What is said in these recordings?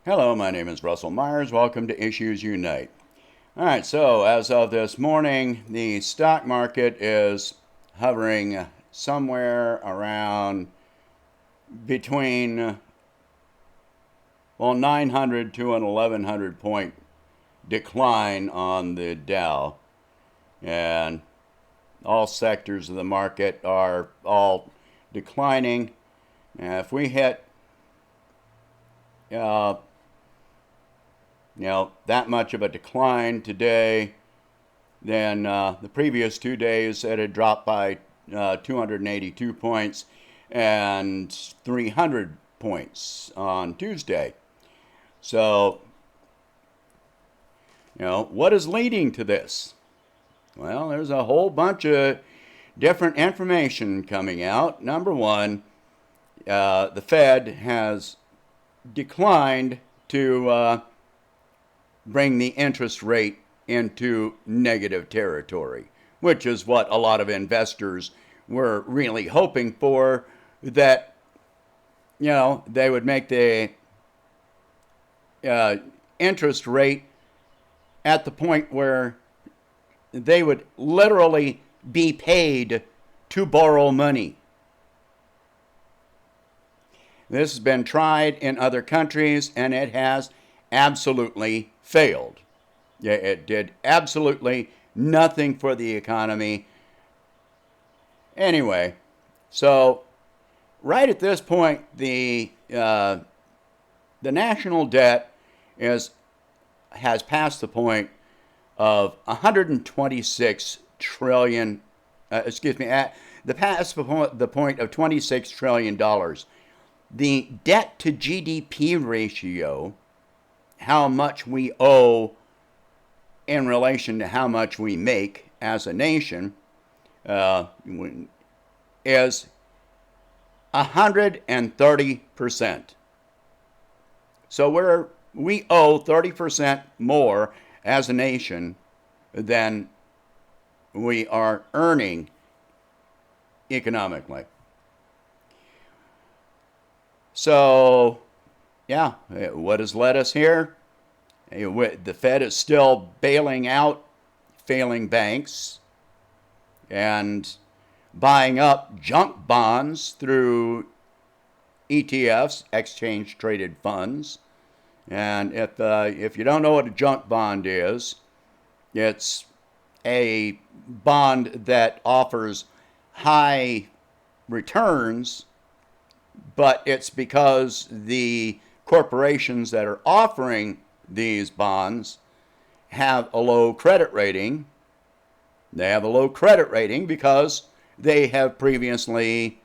Hello, my name is Russell Myers. Welcome to Issues Unite. All right, so as of this morning, the stock market is hovering somewhere around between 900 to an 1100 point decline on the Dow, and all sectors of the market are all declining. If we hit uh, that much of a decline today, then the previous 2 days it had dropped by 282 points and 300 points on Tuesday. So, what is leading to this? Well, there's a whole bunch of different information coming out. Number one, the Fed has declined to bring the interest rate into negative territory, which is what a lot of investors were really hoping for, that, they would make the interest rate at the point where they would literally be paid to borrow money. This has been tried in other countries and it has absolutely failed. It did absolutely nothing for the economy. Anyway, so right at this point, the national debt has passed the point of 126 trillion. The point of $26 trillion. The debt to GDP ratio, how much we owe in relation to how much we make as a nation, is 130%. So we owe 30% more as a nation than we are earning economically. So, yeah, what has led us here? The Fed is still bailing out failing banks and buying up junk bonds through ETFs, exchange traded funds. And if you don't know what a junk bond is, it's a bond that offers high returns, but it's because the corporations that are offering these bonds have a low credit rating. They have a low credit rating because they have previously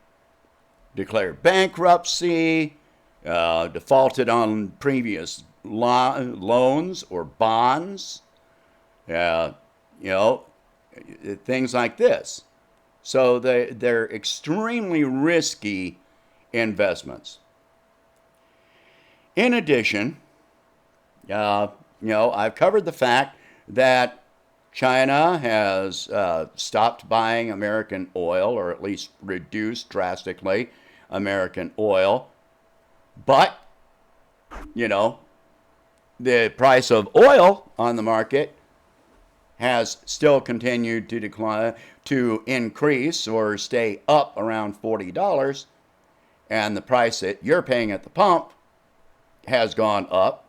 declared bankruptcy, defaulted on previous loans or bonds, things like this. So they're extremely risky investments. In addition, I've covered the fact that China has stopped buying American oil, or at least reduced drastically American oil. But, the price of oil on the market has still continued to decline, to increase or stay up around $40. And the price that you're paying at the pump has gone up.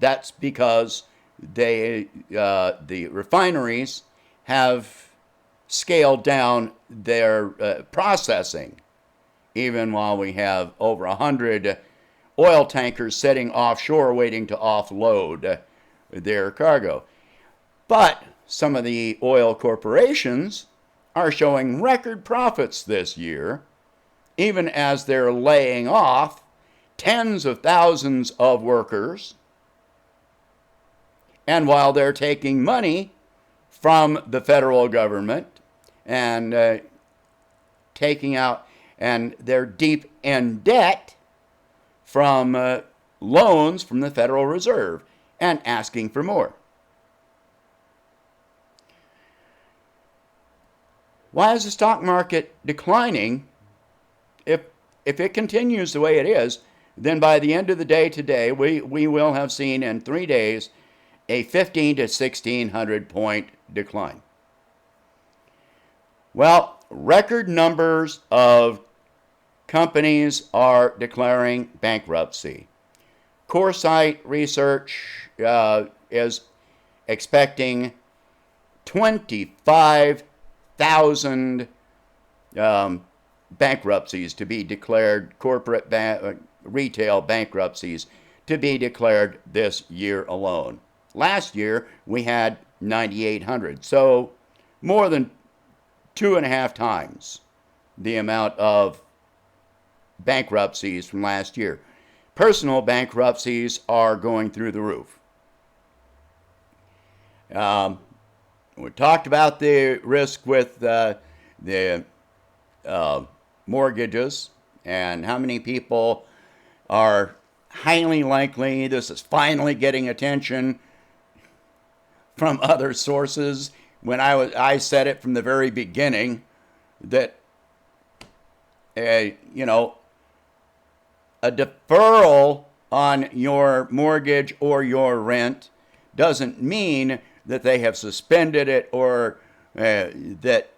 That's because the refineries have scaled down their processing, even while we have over 100 oil tankers sitting offshore waiting to offload their cargo. But some of the oil corporations are showing record profits this year, even as they're laying off tens of thousands of workers, and while they're taking money from the federal government and taking out, and they're deep in debt from loans from the Federal Reserve and asking for more. Why is the stock market declining? If it continues the way it is, then by the end of the day today, we will have seen in 3 days a 15 to 1600 point decline. Well, record numbers of companies are declaring bankruptcy. Coresight Research is expecting 25,000 bankruptcies to be declared, retail bankruptcies to be declared this year alone. Last year, we had 9,800, so more than 2.5 times the amount of bankruptcies from last year. Personal bankruptcies are going through the roof. We talked about the risk with the mortgages and how many people are highly likely. This is finally getting attention from other sources. When I said it from the very beginning that a deferral on your mortgage or your rent doesn't mean that they have suspended it or that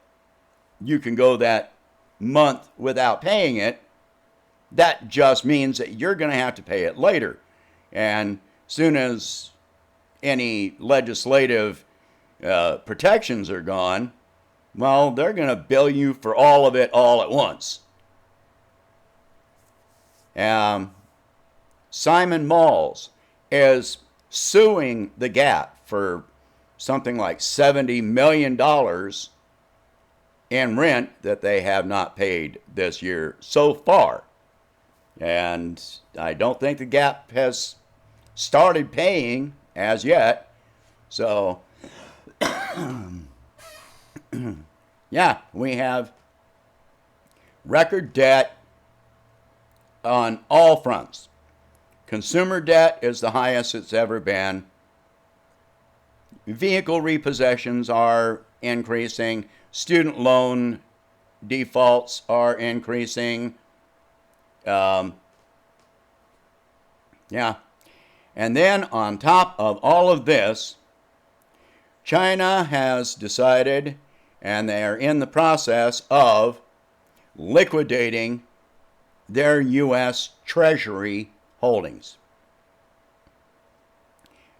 you can go that month without paying it. That just means that you're going to have to pay it later. And soon as any legislative protections are gone, well, they're going to bill you for all of it all at once. Simon Malls is suing the Gap for something like $70 million in rent that they have not paid this year so far. And I don't think the Gap has started paying as yet. So, yeah, we have record debt on all fronts. Consumer debt is the highest it's ever been. Vehicle repossessions are increasing. Student loan defaults are increasing. Yeah. And then on top of all of this, China has decided, and they are in the process of liquidating their U.S. Treasury holdings.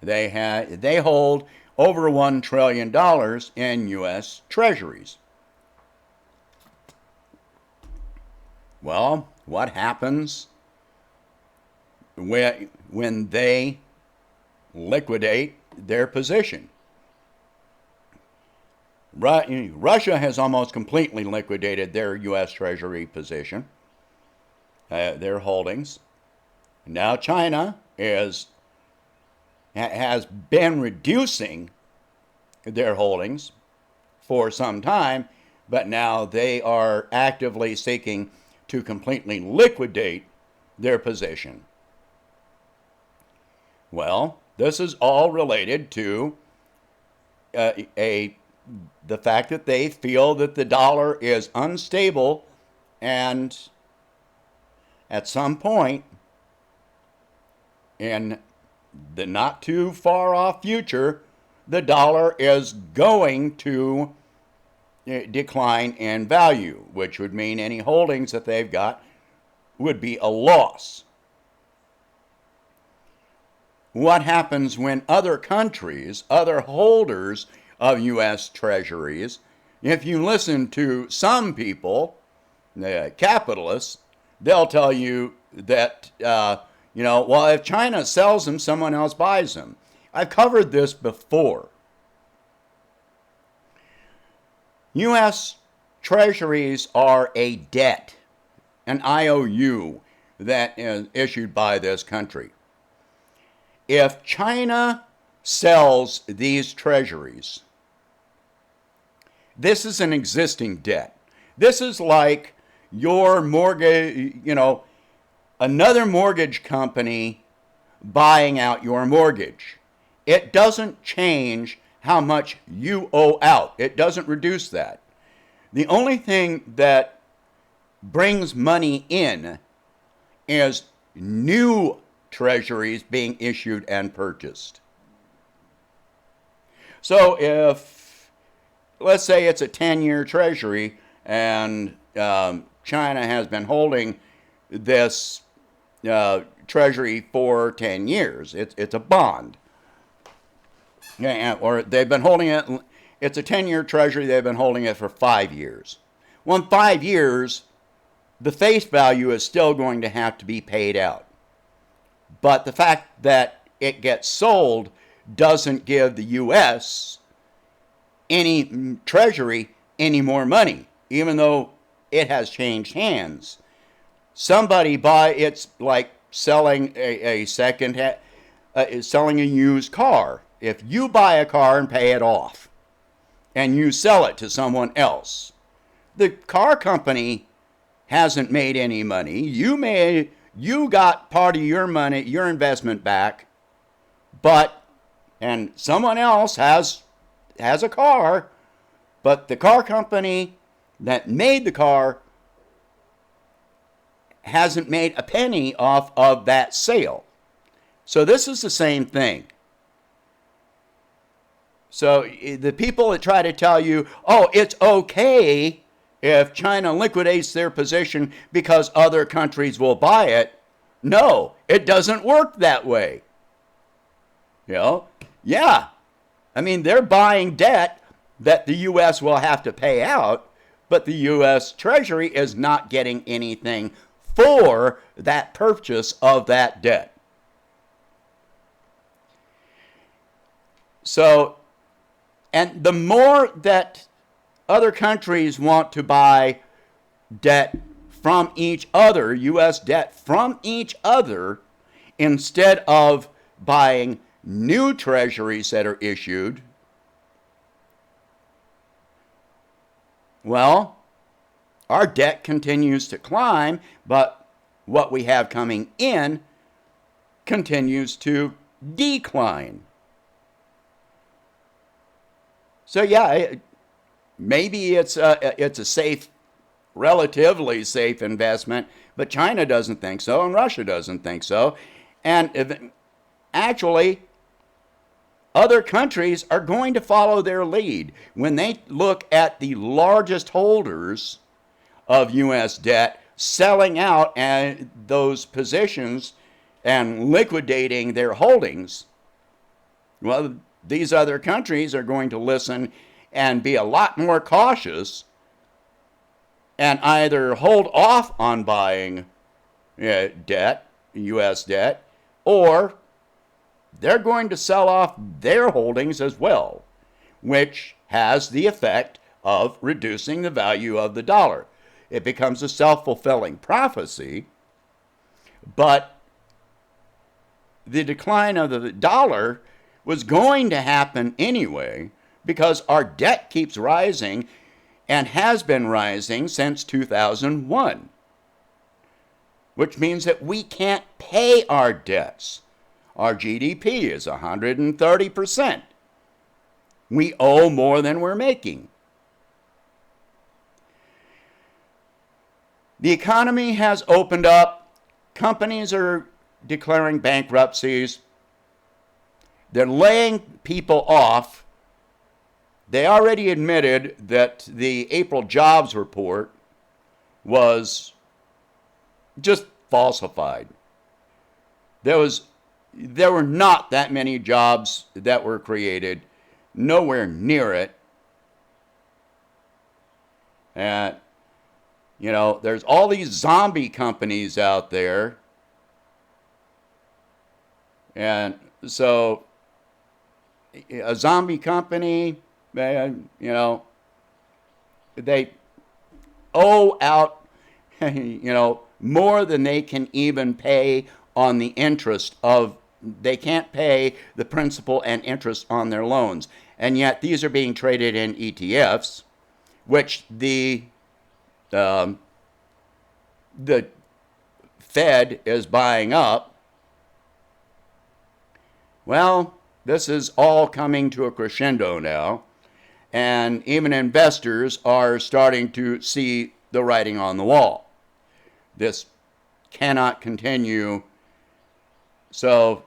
They hold over $1 trillion in U.S. Treasuries. Well, what happens when they liquidate their position? Russia has almost completely liquidated their U.S. Treasury position, their holdings. Now China has been reducing their holdings for some time, but now they are actively seeking to completely liquidate their position. Well, this is all related to the fact that they feel that the dollar is unstable, and at some point in the not too far off future, the dollar is going to decline in value, which would mean any holdings that they've got would be a loss. What happens when other countries, other holders of U.S. Treasuries, if you listen to some people, capitalists, they'll tell you that, well, if China sells them, someone else buys them. I've covered this before. U.S. Treasuries are a debt, an IOU that is issued by this country. If China sells these treasuries, this is an existing debt. This is like your mortgage, another mortgage company buying out your mortgage. It doesn't change how much you owe out. It doesn't reduce that. The only thing that brings money in is new treasuries being issued and purchased. So if, let's say it's a 10-year treasury and China has been holding this treasury for 10 years. It's a bond. Yeah, or they've been holding it, it's a 10-year treasury, they've been holding it for 5 years. Well, in 5 years, the face value is still going to have to be paid out. But the fact that it gets sold doesn't give the U.S. any treasury any more money, even though it has changed hands. Somebody it's like selling selling a used car. If you buy a car and pay it off, and you sell it to someone else, the car company hasn't made any money. You got part of your money, your investment back, and someone else has a car, but the car company that made the car hasn't made a penny off of that sale. So this is the same thing. So the people that try to tell you, oh, it's okay if China liquidates their position because other countries will buy it. No, it doesn't work that way. Yeah. I mean, they're buying debt that the U.S. will have to pay out, but the U.S. Treasury is not getting anything for that purchase of that debt. So, and the more that other countries want to buy debt from each other, U.S. debt from each other, instead of buying new treasuries that are issued, well, our debt continues to climb, but what we have coming in continues to decline. So yeah, maybe it's a safe, relatively safe investment, but China doesn't think so, and Russia doesn't think so, and actually, other countries are going to follow their lead. When they look at the largest holders of U.S. debt selling out those positions and liquidating their holdings, well, these other countries are going to listen and be a lot more cautious and either hold off on buying debt, U.S. debt, or they're going to sell off their holdings as well, which has the effect of reducing the value of the dollar. It becomes a self-fulfilling prophecy, but the decline of the dollar was going to happen anyway because our debt keeps rising and has been rising since 2001, which means that we can't pay our debts. Our GDP is 130%. We owe more than we're making. The economy has opened up. Companies are declaring bankruptcies. They're laying people off. They already admitted that the April jobs report was just falsified. There were not that many jobs that were created, nowhere near it. And, there's all these zombie companies out there. And so, a zombie company, they owe out, more than they can even pay on the interest of, they can't pay the principal and interest on their loans. And yet these are being traded in ETFs, which the Fed is buying up. Well, this is all coming to a crescendo now, and even investors are starting to see the writing on the wall. This cannot continue. So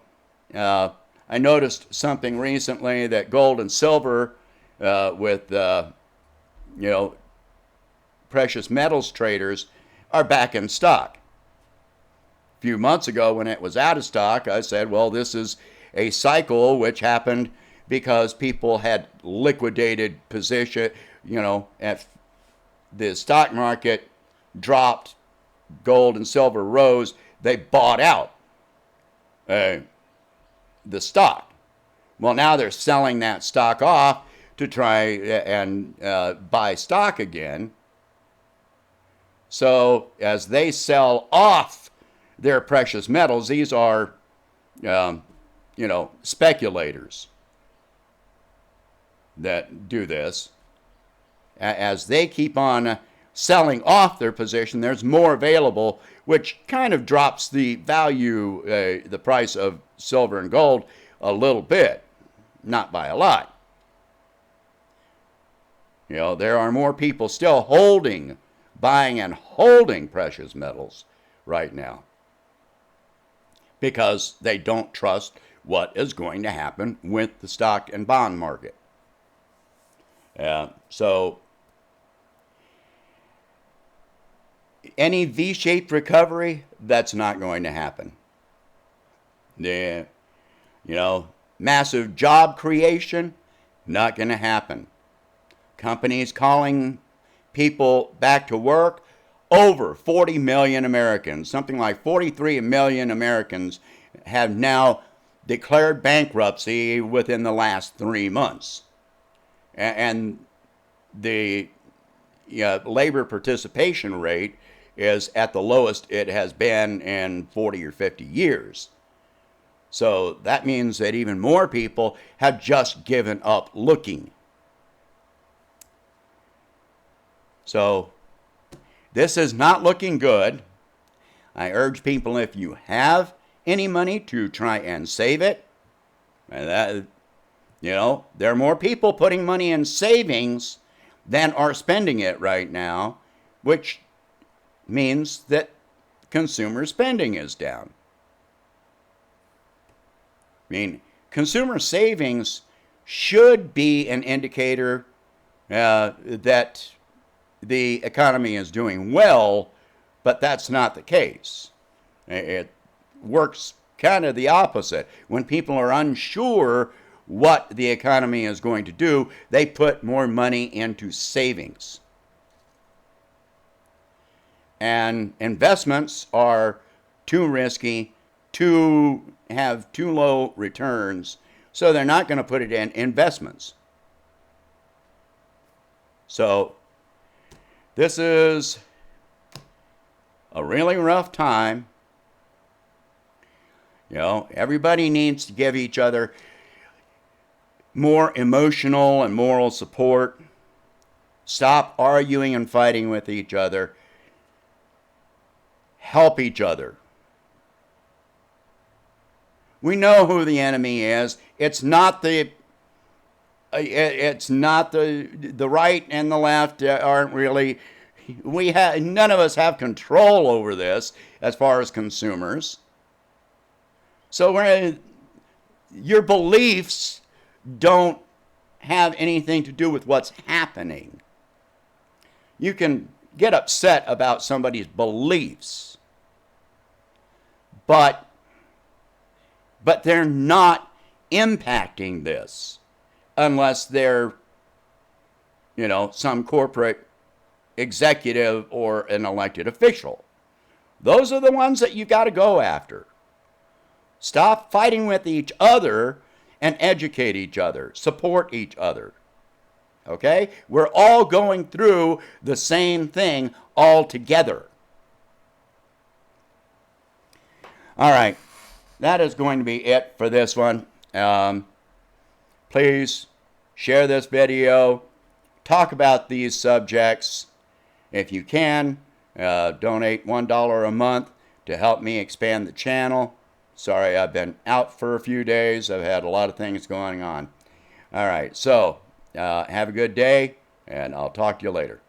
I noticed something recently that gold and silver with precious metals traders are back in stock. A few months ago when it was out of stock, I said, well, this is a cycle which happened because people had liquidated position, at the stock market dropped, gold and silver rose, they bought out the stock. Well, now they're selling that stock off to try and buy stock again. So as they sell off their precious metals, these are, speculators that do this. As they keep on selling off their position, there's more available, which kind of drops the value, the price of silver and gold a little bit, not by a lot. There are more people still buying and holding precious metals right now because they don't trust what is going to happen with the stock and bond market. So any V-shaped recovery, that's not going to happen. Massive job creation, not going to happen. Companies calling people back to work, over 40 million Americans, something like 43 million Americans have now declared bankruptcy within the last 3 months. And the labor participation rate is at the lowest it has been in 40 or 50 years. So that means that even more people have just given up looking. So this is not looking good. I urge people, if you have any money, to try and save it. And that, there are more people putting money in savings than are spending it right now, which means that consumer spending is down. Consumer savings should be an indicator that the economy is doing well, but that's not the case. It works kind of the opposite. When people are unsure what the economy is going to do, they put more money into savings. And investments are too risky, have too low returns, so they're not going to put it in investments. So this is a really rough time. Everybody needs to give each other more emotional and moral support. Stop arguing and fighting with each other. Help each other. We know who the enemy is. It's not the right and the left aren't really. None of us have control over this as far as consumers. So your beliefs don't have anything to do with what's happening. You can get upset about somebody's beliefs, but they're not impacting this unless they're, some corporate executive or an elected official. Those are the ones that you got to go after. Stop fighting with each other and educate each other. Support each other. Okay? We're all going through the same thing all together. All right. That is going to be it for this one. Please share this video. Talk about these subjects. If you can, donate $1 a month to help me expand the channel. Sorry, I've been out for a few days. I've had a lot of things going on. All right, so have a good day, and I'll talk to you later.